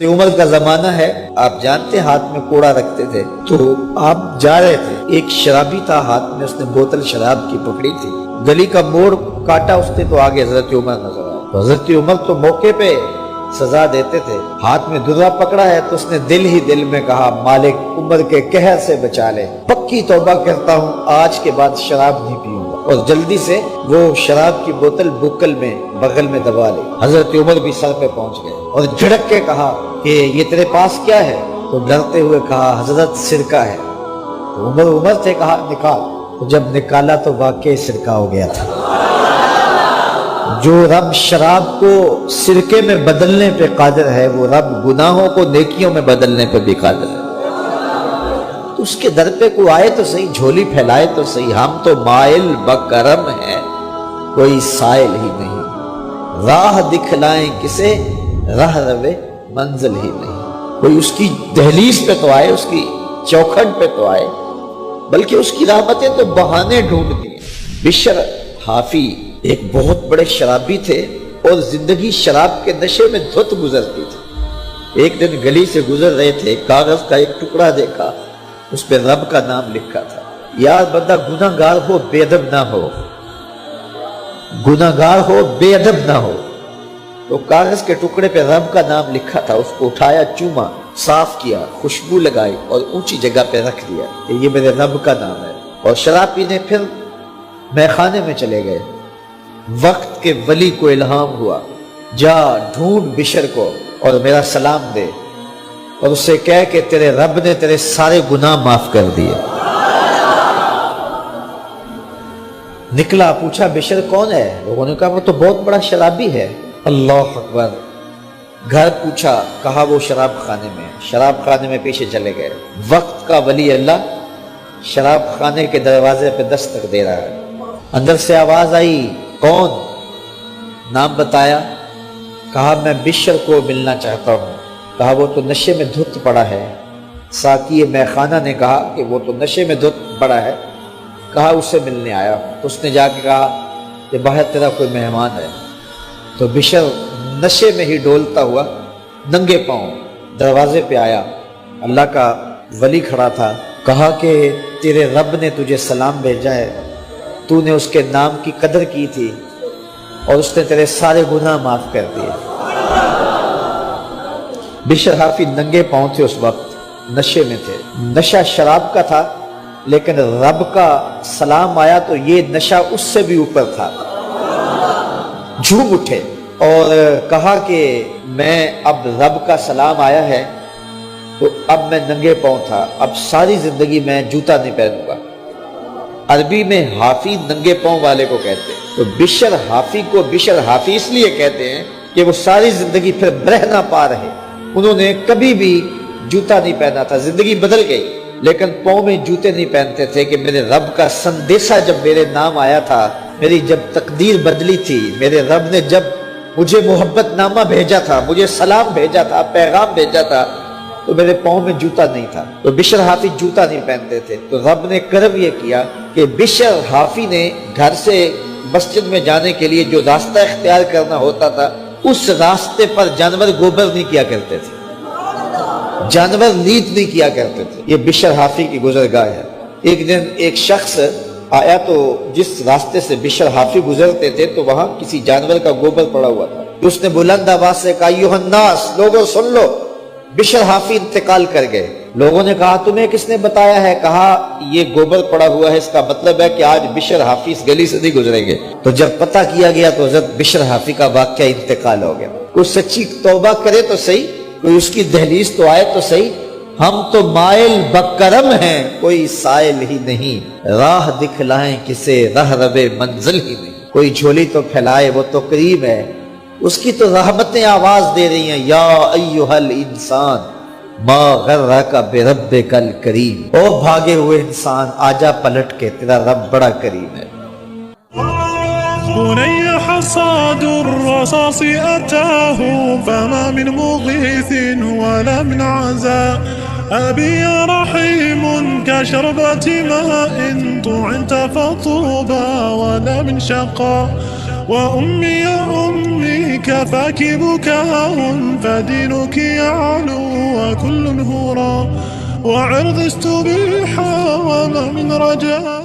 عمر کا زمانہ ہے، آپ جانتے ہاتھ میں کوڑا رکھتے تھے، تو آپ جا رہے تھے، ایک شرابی تھا، ہاتھ میں اس نے بوتل شراب کی پکڑی تھی، گلی کا موڑ کاٹا اس نے تو آگے حضرت عمر نظر آیا۔ حضرت عمر تو موقع پہ سزا دیتے تھے، ہاتھ میں درا پکڑا ہے تو اس نے دل ہی دل میں کہا مالک عمر کے قہر سے بچا لے، پکی توبہ کرتا ہوں آج کے بعد شراب نہیں پیوں گا، اور جلدی سے وہ شراب کی بوتل بکل میں بغل میں دبا لی۔ حضرت عمر بھی سر پہ پہنچ گئے اور جھڑک کے کہا کہ یہ تیرے پاس کیا ہے؟ تو ڈرتے ہوئے کہا حضرت سرکہ ہے۔ تو عمر سے کہا نکال، تو جب نکالا تو واقعی سرکہ ہو گیا تھا۔ جو رب شراب کو سرکے میں بدلنے پہ قادر ہے، وہ رب گناہوں کو نیکیوں میں بدلنے پہ بھی قادر ہے۔ تو اس کے در پہ کوئی آئے تو صحیح، جھولی پھیلائے تو صحیح، ہم تو مائل بکرم ہیں، کوئی سائل ہی نہیں، راہ دکھلائیں کسے، راہ روے منزل ہی نہیں۔ کوئی اس کی دہلیز پہ تو آئے، اس کی چوکھٹ پہ تو آئے، بلکہ اس کی رحمتیں تو بہانے ڈھونڈتی ہیں۔ بشر حافی ایک بہت بڑے شرابی تھے اور زندگی شراب کے نشے میں دھت گزرتی تھی۔ ایک دن گلی سے گزر رہے تھے، کاغذ کا ایک ٹکڑا دیکھا، اس پہ رب کا نام لکھا تھا۔ یار بندہ گناہ گار ہو بے ادب نہ ہو، گناہ گار ہو بے ادب نہ ہو۔ تو کاغذ کے ٹکڑے پہ رب کا نام لکھا تھا، اس کو اٹھایا، چوما، صاف کیا، خوشبو لگائی اور اونچی جگہ پہ رکھ دیا کہ یہ میرے رب کا نام ہے، اور شراب پینے پھر میخانے میں چلے گئے۔ وقت کے ولی کو الہام ہوا، جا ڈھونڈ بشر کو اور میرا سلام دے، اور اسے کہہ کہ تیرے رب نے تیرے سارے گناہ معاف کر دیے۔ نکلا، پوچھا بشر کون ہے؟ لوگوں نے کہا وہ تو بہت بڑا شرابی ہے۔ اللہ اکبر۔ گھر پوچھا، کہا وہ شراب خانے میں۔ شراب خانے میں پیچھے چلے گئے۔ وقت کا ولی اللہ شراب خانے کے دروازے پہ دستک دے رہا ہے۔ اندر سے آواز آئی، کون؟ نام بتایا، کہا میں بشر کو ملنا چاہتا ہوں۔ کہا وہ تو نشے میں دھت پڑا ہے۔ ساقی میخانہ نے کہا کہ وہ تو نشے میں دھت پڑا ہے، کہا اسے ملنے آیا۔ اس نے جا کے کہا کہ باہر تیرا کوئی مہمان ہے۔ تو بشر نشے میں ہی ڈولتا ہوا ننگے پاؤں دروازے پہ آیا۔ اللہ کا ولی کھڑا تھا، کہا کہ تیرے رب نے تجھے سلام بھیجا ہے، تو نے اس کے نام کی قدر کی تھی اور اس نے تیرے سارے گناہ معاف کر دیے۔ بشر حافی ننگے پاؤں تھے، اس وقت نشے میں تھے۔ نشہ شراب کا تھا، لیکن رب کا سلام آیا تو یہ نشہ اس سے بھی اوپر تھا۔ جھوم اٹھے اور کہا کہ میں اب رب کا سلام آیا ہے تو اب میں ننگے پاؤں تھا، اب ساری زندگی میں جوتا نہیں پہنوں گا۔ عربی میں حافی ننگے پاؤں والے کو کہتے ہیں، تو بشر حافی کو بشر حافی اس لیے کہتے ہیں کہ وہ ساری زندگی پھر برہنہ پا رہے، انہوں نے کبھی بھی جوتا نہیں پہنا تھا، زندگی بدل گئی لیکن پاؤں میں جوتے نہیں پہنتے تھے کہ میرے رب کا سندیسہ جب میرے نام آیا تھا، میری جب تقدیر بدلی تھی، میرے رب نے جب مجھے محبت نامہ بھیجا تھا، مجھے سلام بھیجا تھا، پیغام بھیجا تھا، تو میرے پاؤں میں جوتا نہیں تھا۔ تو بشر حافی جوتا نہیں پہنتے تھے، تو رب نے کرم یہ کیا کہ بشر حافی نے گھر سے مسجد میں جانے کے لیے جو راستہ اختیار کرنا ہوتا تھا، اس راستے پر جانور گوبر نہیں کیا کرتے تھے، جانور لیت نہیں کیا کرتے تھے۔ یہ بشر حافی کی گزرگاہ ہے۔ ایک دن ایک شخص آیا تو جس راستے سے بشر حافی گزرتے تھے تو وہاں کسی جانور کا گوبر پڑا ہوا تھا۔ اس نے بلند آواز سے کہا، ایھا الناس، لوگوں سن لو، بشر حافی انتقال کر گئے۔ لوگوں نے کہا تمہیں کس نے بتایا ہے؟ کہا یہ گوبر پڑا ہوا ہے، اس کا مطلب ہے کہ آج بشر حافی اس گلی سے نہیں گزریں گے۔ تو جب پتہ کیا گیا تو حضرت بشر حافی کا واقعہ انتقال ہو گیا۔ کوئی سچی توبہ کرے تو صحیح، کوئی اس کی دہلیز تو آئے تو صحیح۔ ہم تو مائل بکرم ہیں، کوئی سائل ہی نہیں، راہ دکھلائیں کسے، راہ روے منزل ہی نہیں۔ کوئی جھولی تو پھیلائے، وہ تو قریب ہے، اس کی تو رحمتیں آواز دے رہی ہیں، یا ایھا الانسان ما غرک بربک الکریم، او بھاگے ہوئے انسان آجا پلٹ کے، تیرا رب بڑا کریم ہے۔ بني حصاد الرصاص أتاه فما من مغيث ولا من عزاء أبي رحيم كشربة ماء طعنت فطوبى ولا من شقاء وأمي يا أمي كفاك بكاء فدينك يعلو وكل هرى وعرض استبيحا وما من رجاء